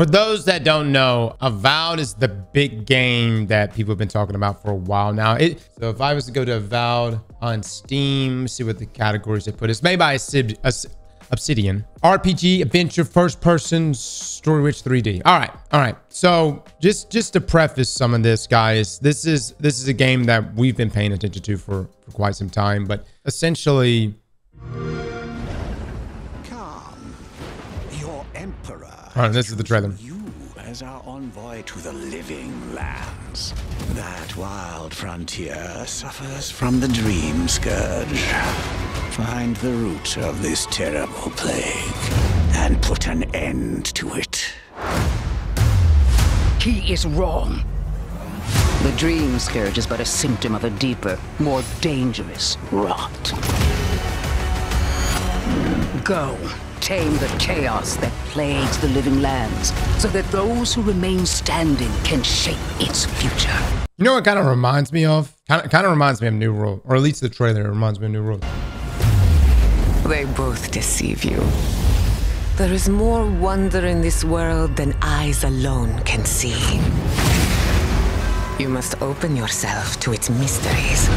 For those that don't know, Avowed is the big game that people have been talking about for a while now. So if I was to go to Avowed on Steam, see what the categories they put. It's made by Obsidian. RPG, adventure, first person, story-rich 3D. All right. So just to preface some of this, guys, this is a game that we've been paying attention to for quite some time, but essentially, Come, your emperor. all right, this is the trailer. You as our envoy to the living lands. That wild frontier suffers from the dream scourge. Find the root of this terrible plague and put an end to it. He is wrong. The dream scourge is but a symptom of a deeper, more dangerous rot. Go, tame the chaos that plagues the living lands, so that those who remain standing can shape its future. You know what kind of reminds me of? Kind of reminds me of New World, or at least the trailer reminds me of New World. They both deceive you. There is more wonder in this world than eyes alone can see. You must open yourself to its mysteries.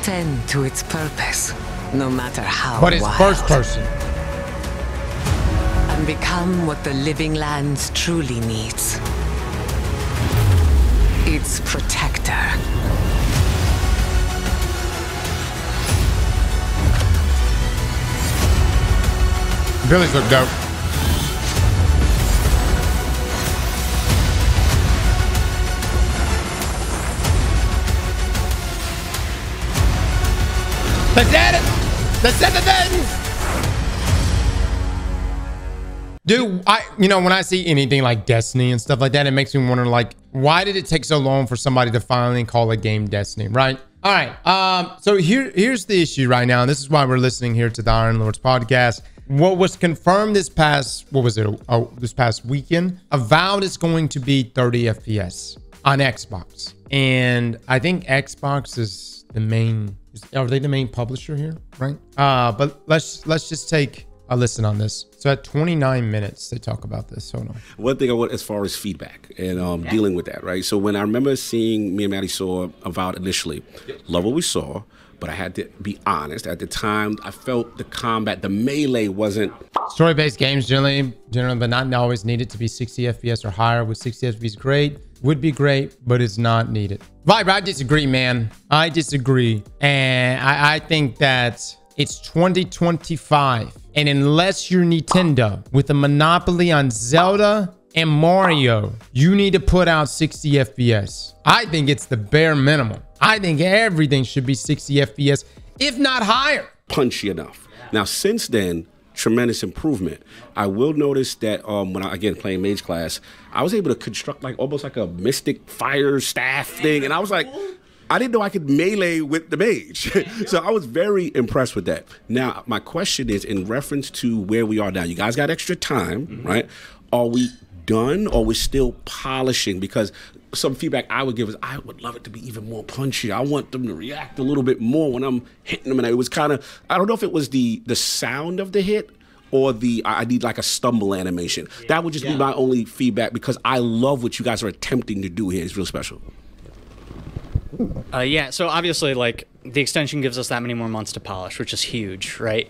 Tend to its purpose, no matter how But it's wild. first person. And become what the living lands truly needs. Its protector. Billy's look dope. They did it! They said the things! Dude, when I see anything like Destiny and stuff like that, it makes me wonder, like, why did it take so long for somebody to finally call a game Destiny, right? All right, so here's the issue right now. And this is why we're listening here to the Iron Lords podcast. What was confirmed this past, this past weekend, Avowed is going to be 30 FPS on Xbox. And I think Xbox is the main, are they the main publisher here, right? But let's just take a listen on this. So at 29 minutes, they talk about this. Hold on. One thing I want as far as feedback and dealing with that, right? So when I remember seeing, me and Maddie saw Avowed initially, love what we saw, but I had to be honest. At the time, I felt the combat, the melee wasn't... Story-based games generally, but not always needed to be 60 FPS or higher. With 60 FPS, great. Would be great, but it's not needed. Vibe, I disagree, man. I disagree. And I think that it's 2025. And unless you're Nintendo with a monopoly on Zelda and Mario, you need to put out 60 FPS. I think it's the bare minimum. I think everything should be 60 FPS, if not higher. Punchy enough. Now, since then, tremendous improvement. I will notice that when I, again, playing mage class, I was able to construct like almost like a mystic fire staff thing. And I was like, I didn't know I could melee with the mage. So I was very impressed with that. Now, my question is in reference to where we are now. You guys got extra time, right? Are we done or we're still polishing? Because some feedback I would give is I would love it to be even more punchy. I want them to react a little bit more when I'm hitting them. And it was kind of, I don't know if it was the sound of the hit or I need like a stumble animation. That would just be my only feedback because I love what you guys are attempting to do here. It's real special. Yeah, so obviously, like, the extension gives us that many more months to polish, which is huge, right?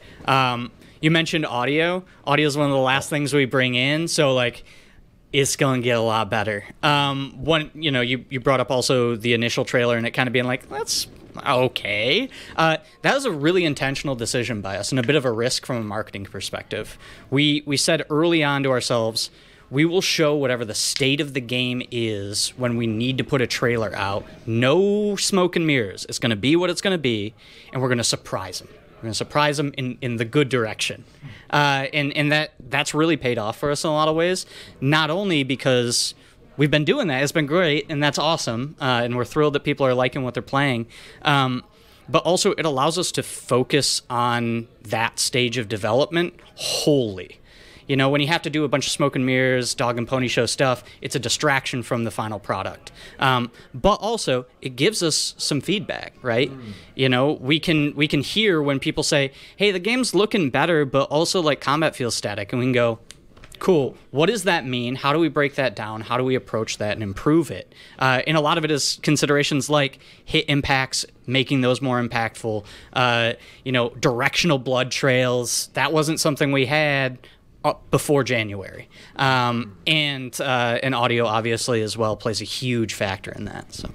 You mentioned audio. Audio is one of the last things we bring in, so, like, it's going to get a lot better. You brought up also the initial trailer and it kind of being like, that's okay. That was a really intentional decision by us and a bit of a risk from a marketing perspective. We said early on to ourselves, we will show whatever the state of the game is when we need to put a trailer out. No smoke and mirrors. It's going to be what it's going to be, and we're going to surprise them. We're going to surprise them in the good direction. And that's really paid off for us in a lot of ways, not only because we've been doing that. It's been great, and that's awesome, and we're thrilled that people are liking what they're playing. But also it allows us to focus on that stage of development wholly. You know, when you have to do a bunch of smoke and mirrors, dog and pony show stuff, it's a distraction from the final product. But also, it gives us some feedback, right? You know, we can hear when people say, hey, the game's looking better, but also, like, combat feels static. And we can go, Cool. What does that mean? How do we break that down? How do we approach that and improve it? And a lot of it is considerations like hit impacts, making those more impactful. Directional blood trails. That wasn't something we had before January. And audio, obviously, as well, plays a huge factor in that. So.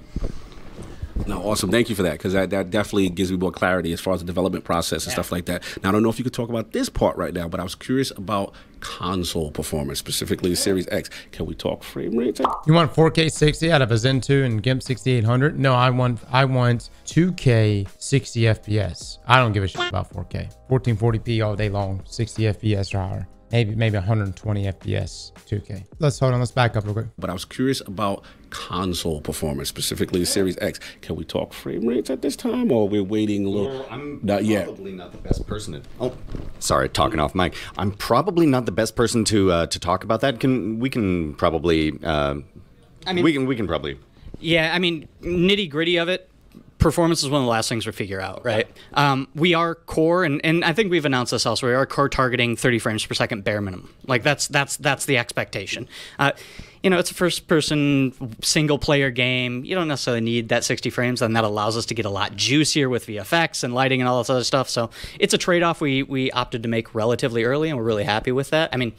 No, awesome. Thank you for that, because that definitely gives me more clarity as far as the development process and stuff like that. Now, I don't know if you could talk about this part right now, but I was curious about console performance, specifically the Series X. Can we talk frame rates? You want 4K 60 out of a Zen 2 and GIMP 6800? No, I want 2K 60 FPS. I don't give a shit about 4K. 1440p all day long, 60 FPS or higher. Maybe 120 FPS, 2K. Let's back up real quick. But I was curious about console performance, specifically the Series X. Can we talk frame rates at this time, or we're waiting a little? Well, I'm not yet. Probably not the best person to. Oh, sorry, talking off mic. I'm probably not the best person to talk about that. We can probably. We can probably. Yeah, I mean, nitty gritty of it. Performance is one of the last things we figure out, right? We are core, and I think we've announced this elsewhere. We are core targeting 30 frames per second bare minimum. Like that's the expectation. It's a first-person single-player game. You don't necessarily need that 60 frames, and that allows us to get a lot juicier with VFX and lighting and all this other stuff. So it's a trade-off we opted to make relatively early, and we're really happy with that. I mean,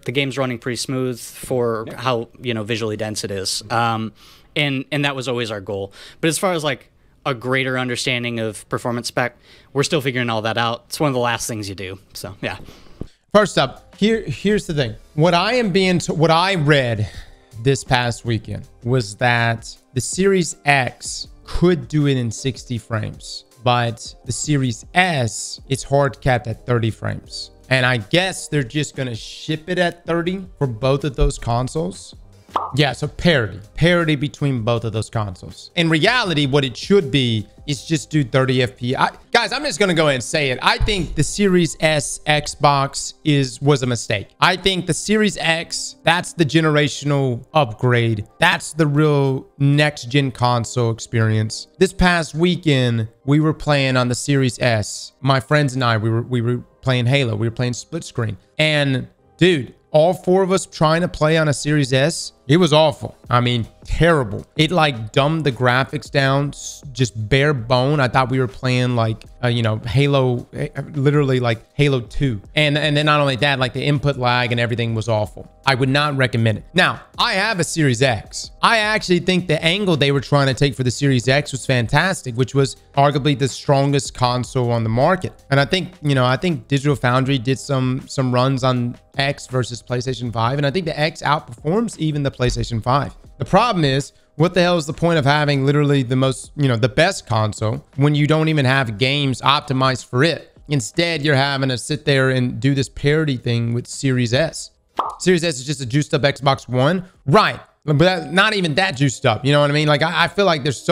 the game's running pretty smooth for how visually dense it is, and that was always our goal. But as far as like a greater understanding of performance spec, we're still figuring all that out. It's one of the last things you do. So yeah. First up, here's the thing. What I read this past weekend was that the Series X could do it in 60 frames, but the Series S, it's hard capped at 30 frames. And I guess they're just gonna ship it at 30 for both of those consoles. Yeah, so parity between both of those consoles. In reality, what it should be is just do 30 FPS. Guys, I'm just gonna go ahead and say it. I think the Series S Xbox was a mistake. I think the Series X, that's the generational upgrade. That's the real next gen console experience. This past weekend, we were playing on the Series S. My friends and I, we were playing Halo. We were playing split screen. And dude, all four of us trying to play on a Series S, it was awful. I mean, terrible. It like dumbed the graphics down, just bare bone. I thought we were playing like, Halo, literally like Halo 2. And then not only that, like the input lag and everything was awful. I would not recommend it. Now, I have a Series X. I actually think the angle they were trying to take for the Series X was fantastic, which was arguably the strongest console on the market. And I think, I think Digital Foundry did some runs on X versus PlayStation 5. And I think the X outperforms even the PlayStation 5. The problem is, what the hell is the point of having literally the most, the best console when you don't even have games optimized for it? Instead, you're having to sit there and do this parity thing with Series S. Series S is just a juiced up Xbox One. Right. But not even that juiced up. You know what I mean? Like, I feel like there's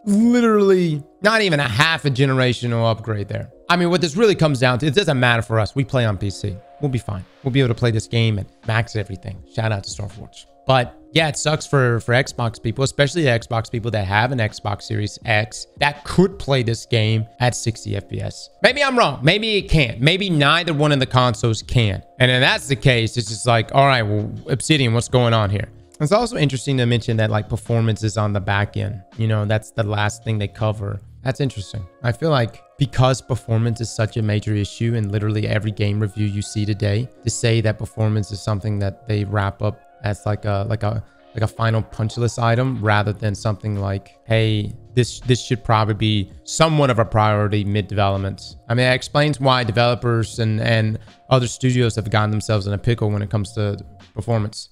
literally not even a half a generational upgrade there. I mean, what this really comes down to, it doesn't matter for us. We play on PC. We'll be fine. We'll be able to play this game and max everything. Shout out to Starforge. But yeah, it sucks for Xbox people, especially the Xbox people that have an Xbox Series X that could play this game at 60 FPS. Maybe I'm wrong. Maybe it can't. Maybe neither one of the consoles can. And if that's the case, it's just like, all right, well, Obsidian, what's going on here? It's also interesting to mention that like performance is on the back end. That's the last thing they cover. That's interesting. I feel like because performance is such a major issue in literally every game review you see today, to say that performance is something that they wrap up as like a final punch list item rather than something like, hey, this should probably be somewhat of a priority mid-development. I mean, it explains why developers and other studios have gotten themselves in a pickle when it comes to performance.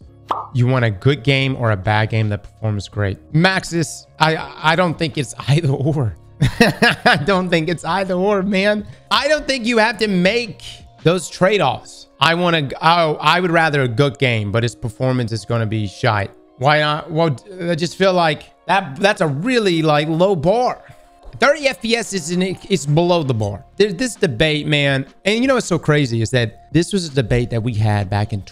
You want a good game or a bad game that performs great? Maxis, I don't think it's either or. I don't think it's either or, man. I don't think you have to make those trade-offs. I would rather a good game, but its performance is going to be shite. Why not? Well, I just feel like that's a really like low bar. 30 FPS is below the bar. There's this debate, man. And what's so crazy is that this was a debate that we had back in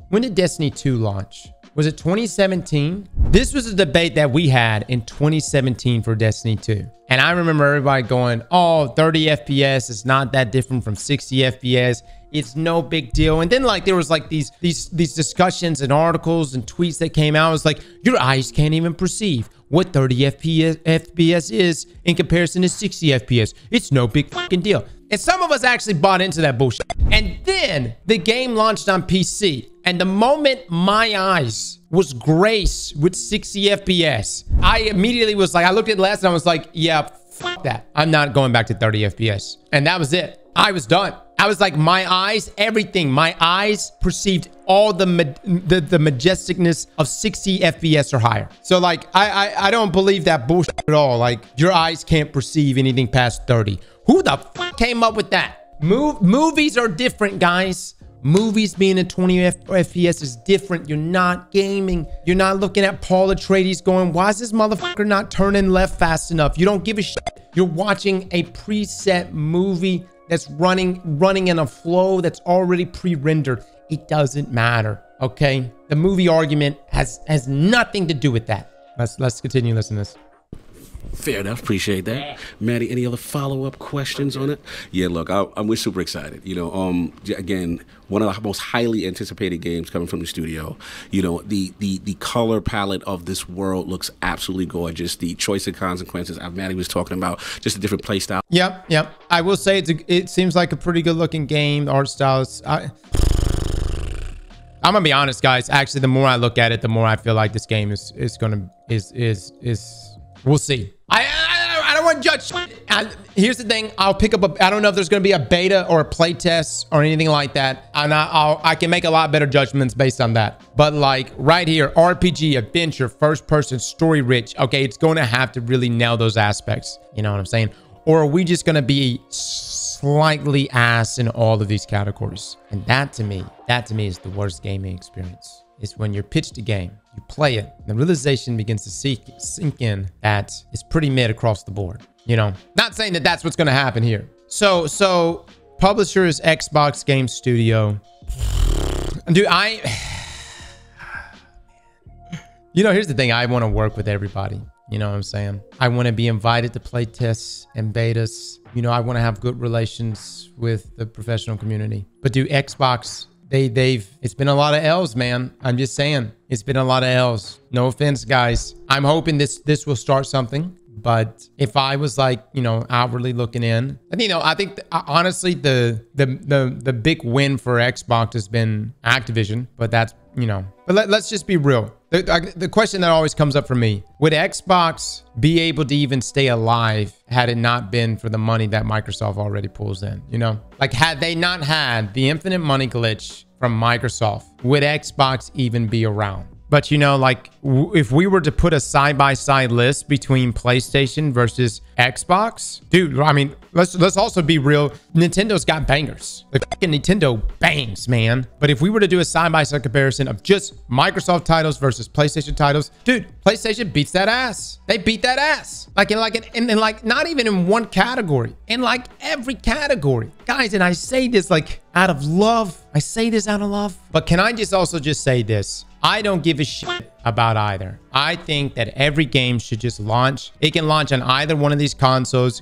when did Destiny 2 launch? Was it 2017? This was a debate that we had in 2017 for Destiny 2. And I remember everybody going, oh, 30 FPS is not that different from 60 FPS. It's no big deal. And then like there was like these discussions and articles and tweets that came out. It was like, your eyes can't even perceive what 30 FPS is in comparison to 60 FPS. It's no big fucking deal. And some of us actually bought into that bullshit. And then the game launched on PC. And the moment my eyes was graced with 60 FPS, I immediately was like, I looked at it last and I was like, yeah, fuck that. I'm not going back to 30 FPS. And that was it. I was done. I was like, my eyes, everything. My eyes perceived all the majesticness of 60 FPS or higher. So like, I don't believe that bullshit at all. Like, your eyes can't perceive anything past 30. Who the fuck came up with that? Movies are different, guys. Movies being at 20 FPS is different. You're not gaming. You're not looking at Paul Atreides going, why is this motherfucker not turning left fast enough? You don't give a shit. You're watching a preset movie that's running in a flow that's already pre-rendered. It doesn't matter, okay? The movie argument has nothing to do with that. Let's continue listening to this. Fair enough. Appreciate that. Maddie, any other follow-up questions on it? Yeah, look, we're super excited. You know, again, one of the most highly anticipated games coming from the studio. You know, the color palette of this world looks absolutely gorgeous. The choice of consequences, Maddie was talking about, just a different play style. Yep. I will say it seems like a pretty good looking game. The art style is... I'm gonna be honest, guys. Actually, the more I look at it, the more I feel like this game is we'll see. I don't want to judge. Here's the thing. I'll pick up I don't know if there's going to be a beta or a play test or anything like that. And I can make a lot better judgments based on that. But like right here, RPG, adventure, first person, story rich. Okay, it's going to have to really nail those aspects. You know what I'm saying? Or are we just going to be slightly ass in all of these categories? And that to me is the worst gaming experience. Is when you're pitched a game, you play it, and the realization begins to sink in that it's pretty mid across the board. You know, not saying that that's what's going to happen here. So publisher is Xbox Game Studio. Dude, you know, here's the thing. I want to work with everybody. You know what I'm saying? I want to be invited to play tests and betas. You know, I want to have good relations with the professional community. But do Xbox... it's been a lot of L's, man. I'm just saying, it's been a lot of L's. No offense, guys. I'm hoping this will start something. But if I was like, you know, outwardly looking in, and you know, I think honestly, the big win for Xbox has been Activision. But that's, you know, but let's just be real. The question that always comes up for me, would Xbox be able to even stay alive had it not been for the money that Microsoft already pulls in? You know, like had they not had the infinite money glitch from Microsoft, would Xbox even be around? But you know, like if we were to put a side-by-side list between PlayStation versus Xbox, dude, I mean, let's also be real. Nintendo's got bangers. The fucking Nintendo bangs, man. But if we were to do a side-by-side comparison of just Microsoft titles versus PlayStation titles, dude, PlayStation beats that ass. They beat that ass. Like not even in one category, in like every category, guys. And I say this like out of love. I say this out of love. But can I also say this? I don't give a shit about either. I think that every game should just launch. It can launch on either one of these consoles.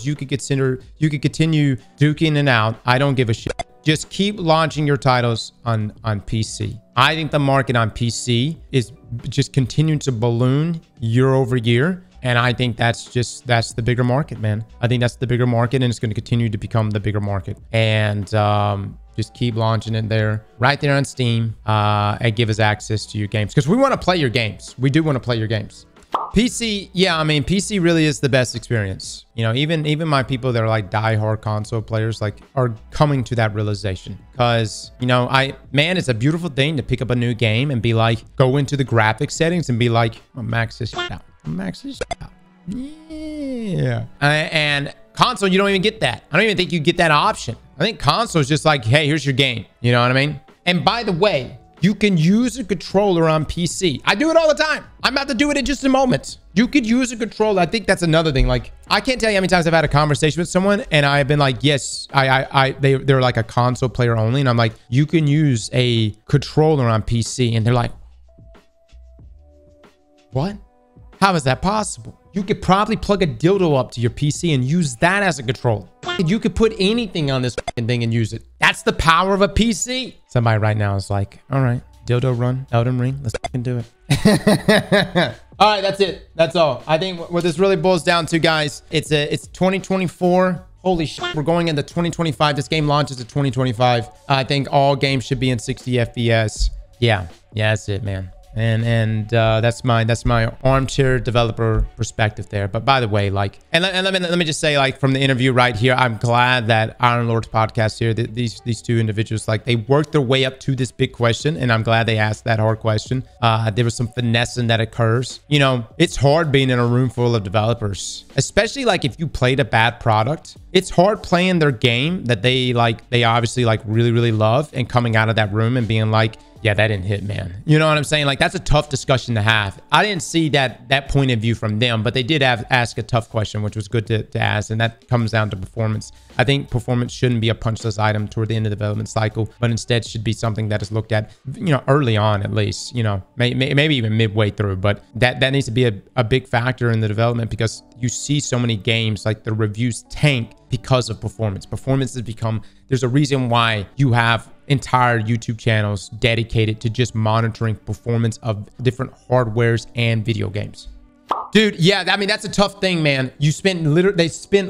You could continue duking it out. I don't give a shit. Just keep launching your titles on PC. I think the market on PC is just continuing to balloon year over year. And I think that's the bigger market, man. I think that's the bigger market, and it's going to continue to become the bigger market. And just keep launching it there, right there on Steam, and give us access to your games. Because we want to play your games. We do want to play your games. PC, yeah, I mean, PC really is the best experience. You know, even my people that are like diehard console players, like, are coming to that realization. Because, you know, man, it's a beautiful thing to pick up a new game and be like, go into the graphic settings and be like, oh, max this shit out. Max this shit out. Yeah. And console, you don't even get that. I don't even think you get that option. I think console is just like, hey, here's your game. You know what I mean? And by the way, you can use a controller on PC. I do it all the time. I'm about to do it in just a moment. You could use a controller. I think that's another thing. Like, I can't tell you how many times I've had a conversation with someone and I've been like, yes, they're like a console player only. And I'm like, you can use a controller on PC. And they're like, what? How is that possible? You could probably plug a dildo up to your PC and use that as a controller. You could put anything on this fucking thing and use it. That's the power of a PC. Somebody right now is like, all right, dildo run, Elden Ring, let's fucking do it. All right, that's it. That's all. I think what this really boils down to, guys, it's 2024. Holy shit, we're going into 2025. This game launches in 2025. I think all games should be in 60 FPS. Yeah, that's it, man. And that's my armchair developer perspective there. But by the way, like, and let me just say, like, from the interview right here, I'm glad that Iron Lord's podcast here, these two individuals, like, they worked their way up to this big question, and I'm glad they asked that hard question. There was some finessing that occurs. You know, it's hard being in a room full of developers, especially like if you played a bad product. It's hard playing their game that they obviously like really love, and coming out of that room and being like, yeah, that didn't hit, man. You know what I'm saying? Like, that's a tough discussion to have. I didn't see that point of view from them, but they did ask a tough question, which was good to ask, and that comes down to performance. I think performance shouldn't be a punchless item toward the end of the development cycle, but instead should be something that is looked at, you know, early on at least, you know, maybe even midway through. But that needs to be a big factor in the development, because you see so many games, like, the reviews tank because of performance. Performance has become, there's a reason why you have entire YouTube channels dedicated to just monitoring performance of different hardwares and video games. Dude, yeah, I mean, that's a tough thing, man. They spent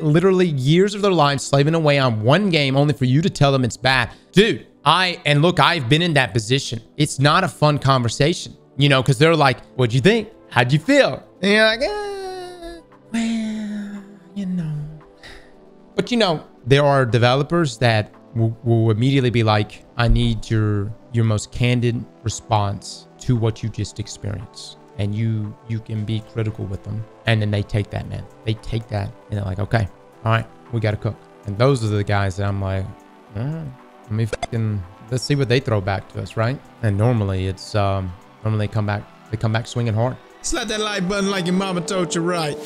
literally years of their lives slaving away on one game only for you to tell them it's bad. Dude, I've been in that position. It's not a fun conversation, you know, because they're like, what'd you think? How'd you feel? And you're like, well, you know. But, you know, there are developers that will immediately be like, I need your most candid response to what you just experienced. And you can be critical with them. And then they take that, man. They take that and they're like, okay, all right, we got to cook. And those are the guys that I'm like, all right, let's see what they throw back to us, right? And normally it's, normally they come back swinging hard. Slap that like button like your mama told you right.